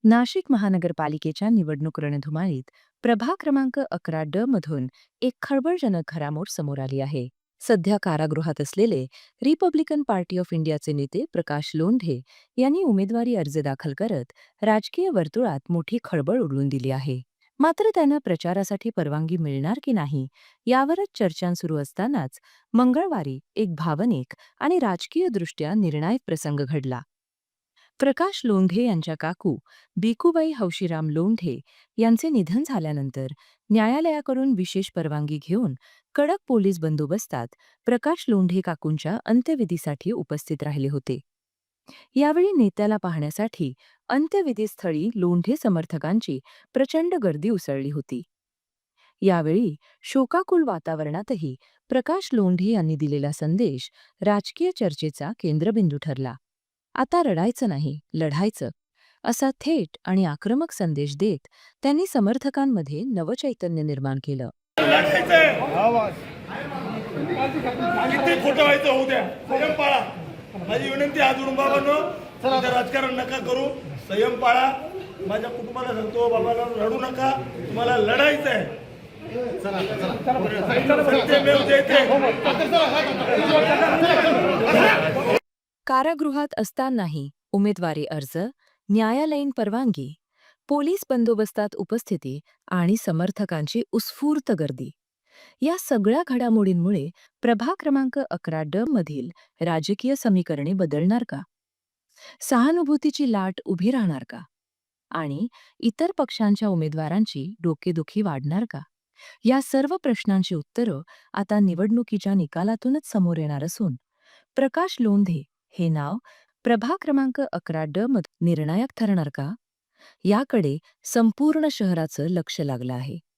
नाशिक महानगरपालिकेच्या निवडणूक रणधुमाळीत प्रभाग क्रमांक 11 मधून एक खळबळजनक घडामोड समोर आली आहे. सध्या कारागृहात असलेले रिपब्लिकन पार्टी ऑफ इंडियाचे नेते प्रकाश लोंढे यांनी उमेदवारी अर्ज दाखल करत राजकीय वर्तुळात मोठी खळबळ उडवून दिली आहे. मात्र त्यांना प्रचारासाठी परवानगी मिळणार की नाही यावरच चर्चा सुरू असतानाच मंगळवारी एक भावनिक आणि राजकीयदृष्ट्या निर्णायक प्रसंग घडला. प्रकाश लोंढे यांच्या काकू भिकूबाई हौशीराम लोंढे यांचे निधन झाल्यानंतर न्यायालयाकडून विशेष परवानगी घेऊन कडक पोलीस बंदोबस्तात प्रकाश लोंढे काकूंच्या अंत्यविधीसाठी उपस्थित राहिले होते. यावेळी नेत्याला पाहण्यासाठी अंत्यविधीस्थळी लोंढे समर्थकांची प्रचंड गर्दी उसळली होती. यावेळी शोकाकुल वातावरणातही प्रकाश लोंढे यांनी दिलेला संदेश राजकीय चर्चेचा केंद्रबिंदू ठरला. आता रडायचं नाही, लढायचं, असा थेट आणि आक्रमक संदेश देत त्यांनी समर्थकांमध्ये नवचैतन्य निर्माण केलं. किती खोटं व्हायचं होऊ द्या, संयम पाळा. माझी विनंती हात बाबांनो, राजकारण नका करू, संयम पाळा. माझ्या कुटुंबाला सांगतो, बाबाला रडू नका, तुम्हाला लढायचं आहे. सत्यमेव जयते. कारागृहात असतानाही उमेदवारी अर्ज, न्यायालयीन परवानगी, पोलीस बंदोबस्तात उपस्थिती आणि समर्थकांची उत्स्फूर्त गर्दी या सगळ्या घडामोडींमुळे प्रभाग क्रमांक 11 मधील राजकीय समीकरणे बदलणार का? सहानुभूतीची लाट उभी राहणार का? आणि इतर पक्षांच्या उमेदवारांची डोकेदुखी वाढणार का? या सर्व प्रश्नांची उत्तरं आता निवडणुकीच्या निकालातूनच समोर येणार असून प्रकाश लोंढे हे नाव प्रभाग क्रमांक 11 मध्ये निर्णायक ठरणार का? याकडे संपूर्ण शहराचं लक्ष लागलं आहे.